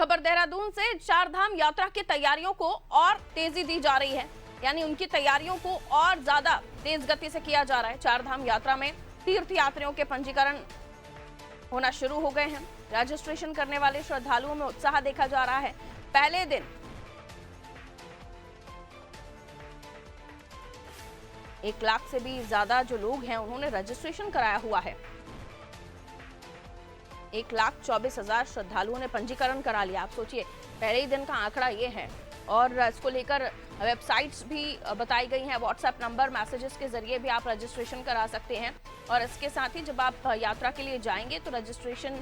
खबर देहरादून से, चार धाम यात्रा की तैयारियों को और तेजी दी जा रही है, यानी उनकी तैयारियों को और ज्यादा तेज गति से किया जा रहा है। चार धाम यात्रा में तीर्थ यात्रियों के पंजीकरण होना शुरू हो गए हैं। रजिस्ट्रेशन करने वाले श्रद्धालुओं में उत्साह देखा जा रहा है। पहले दिन 1 लाख से भी ज्यादा जो लोग हैं उन्होंने रजिस्ट्रेशन कराया हुआ है। 1,24,000 श्रद्धालुओं ने पंजीकरण करा लिया। आप सोचिए, पहले ही दिन का आंकड़ा ये है। और इसको लेकर वेबसाइट्स भी बताई गई हैं। व्हाट्सएप नंबर, मैसेजेस के जरिए भी आप रजिस्ट्रेशन करा सकते हैं। और इसके साथ ही जब आप यात्रा के लिए जाएंगे तो रजिस्ट्रेशन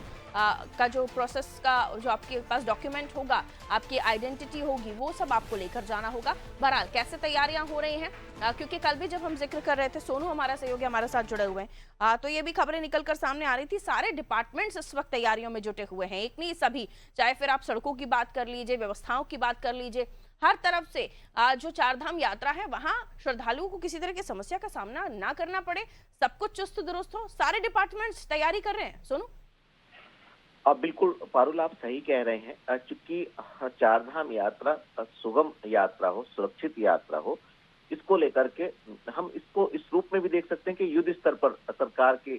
का जो प्रोसेस का जो आपके पास डॉक्यूमेंट होगा, आपकी आइडेंटिटी होगी, वो सब आपको लेकर जाना होगा। बहरहाल कैसे तैयारियां हो रही हैं, क्योंकि कल भी जब हम जिक्र कर रहे थे, सोनू हमारा सहयोगी हमारे साथ जुड़े हुए हैं, तो ये भी खबरें निकलकर सामने आ रही थी। सारे डिपार्टमेंट्स इस वक्त तैयारियों में जुटे हुए हैं, एक नहीं सभी। चाहे फिर आप सड़कों की बात कर लीजिए, व्यवस्थाओं की बात कर लीजिए, हर तरफ से जो चारधाम यात्रा है वहां श्रद्धालुओं को किसी तरह की समस्या का सामना ना करना पड़े, सब कुछ चुस्त दुरुस्त हो, सारे डिपार्टमेंट्स तैयारी कर रहे हैं। सोनू, अब बिल्कुल पारुल, आप सही कह रहे हैं। चूंकि चारधाम यात्रा सुगम यात्रा हो, सुरक्षित यात्रा हो, इसको लेकर के हम इसको इस रूप में भी देख सकते हैं कि युद्ध स्तर पर सरकार के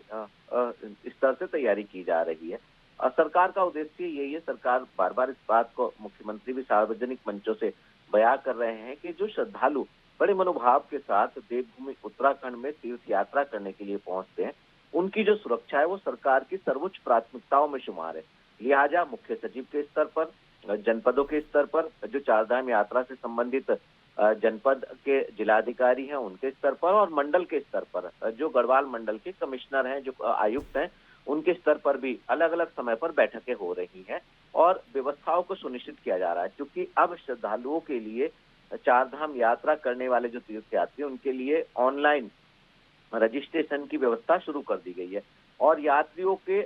स्तर से तैयारी की जा रही है। सरकार का उद्देश्य यही है। सरकार बार बार इस बात को, मुख्यमंत्री भी सार्वजनिक मंचों से बयां कर रहे हैं कि जो श्रद्धालु बड़े मनोभाव के साथ देवभूमि उत्तराखंड में तीर्थ यात्रा करने के लिए पहुंचते हैं, उनकी जो सुरक्षा है वो सरकार की सर्वोच्च प्राथमिकताओं में शुमार है। लिहाजा मुख्य सचिव के स्तर पर, जनपदों के स्तर पर, जो चारधाम यात्रा से संबंधित जनपद के जिलाधिकारी हैं उनके स्तर पर, और मंडल के स्तर पर जो गढ़वाल मंडल के कमिश्नर हैं, जो आयुक्त हैं, उनके स्तर पर भी अलग अलग समय पर बैठकें हो रही हैं और व्यवस्थाओं को सुनिश्चित किया जा रहा है। क्योंकि अब श्रद्धालुओं के लिए, चारधाम यात्रा करने वाले जो तीर्थयात्री, उनके लिए ऑनलाइन रजिस्ट्रेशन की व्यवस्था शुरू कर दी गई है। और यात्रियों के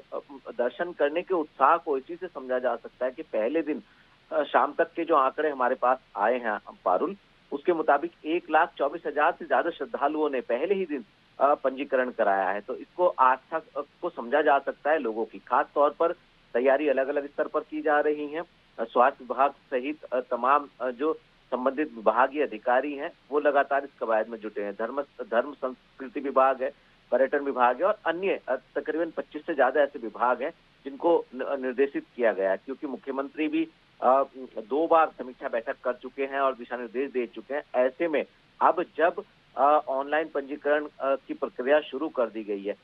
दर्शन करने के उत्साह को इसी से समझा जा सकता है कि पहले दिन शाम तक के जो आंकड़े हमारे पास आए हैं पारुल, उसके मुताबिक 1,24,000 से ज्यादा श्रद्धालुओं ने पहले ही दिन पंजीकरण कराया है। तो इसको आस्था को समझा जा सकता है लोगों की। खास तौर पर तैयारी अलग अलग स्तर पर की जा रही है। स्वास्थ्य विभाग सहित तमाम जो संबंधित विभागीय अधिकारी हैं वो लगातार इस कवायद में जुटे हैं। धर्म संस्कृति विभाग है, पर्यटन विभाग है और अन्य तकरीबन 25 से ज्यादा ऐसे विभाग हैं जिनको निर्देशित किया गया है। क्योंकि मुख्यमंत्री भी 2 बार समीक्षा बैठक कर चुके हैं और दिशा निर्देश दे चुके हैं। ऐसे में अब जब ऑनलाइन पंजीकरण की प्रक्रिया शुरू कर दी गई है,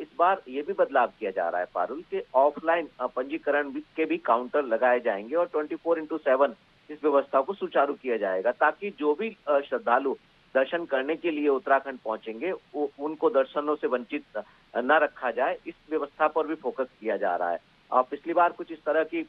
इस बार ये भी बदलाव किया जा रहा है पारुल के ऑफलाइन पंजीकरण के भी काउंटर लगाए जाएंगे और 24x7 इस व्यवस्था को सुचारू किया जाएगा, ताकि जो भी श्रद्धालु दर्शन करने के लिए उत्तराखंड पहुंचेंगे उनको दर्शनों से वंचित न रखा जाए। इस व्यवस्था पर भी फोकस किया जा रहा है। पिछली बार कुछ इस तरह की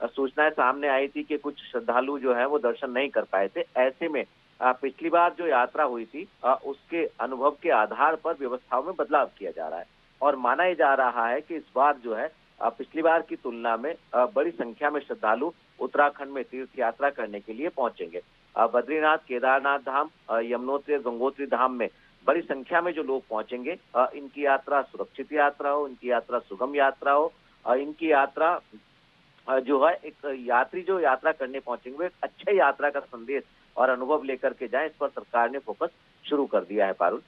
सूचनाएं सामने आई थी कि कुछ श्रद्धालु जो है वो दर्शन नहीं कर पाए थे। ऐसे में पिछली बार जो यात्रा हुई थी उसके अनुभव के आधार पर व्यवस्थाओं में बदलाव किया जा रहा है और माना ही जा रहा है कि इस बार जो है पिछली बार की तुलना में बड़ी संख्या में श्रद्धालु उत्तराखंड में तीर्थ यात्रा करने के लिए पहुंचेंगे। बद्रीनाथ, केदारनाथ धाम, यमुनोत्री, गंगोत्री धाम में बड़ी संख्या में जो लोग पहुंचेंगे, इनकी यात्रा सुरक्षित यात्रा हो, इनकी यात्रा सुगम यात्रा हो, इनकी यात्रा जो है, एक यात्री जो यात्रा करने पहुंचेंगे एक अच्छे यात्रा का संदेश और अनुभव लेकर के जाएं, इस पर सरकार ने फोकस शुरू कर दिया है पारुल।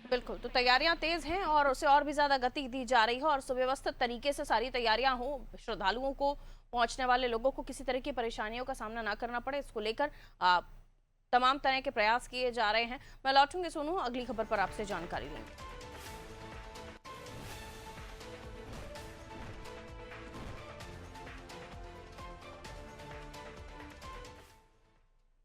बिल्कुल, तो तैयारियां तेज हैं और उसे और भी ज्यादा गति दी जा रही है और सुव्यवस्थित तरीके से सारी तैयारियां हो, श्रद्धालुओं को, पहुंचने वाले लोगों को किसी तरह की परेशानियों का सामना ना करना पड़े, इसको लेकर तमाम तरह के प्रयास किए जा रहे हैं। मैं लौटूंगी सोनू, अगली खबर पर आपसे जानकारी लेंगे।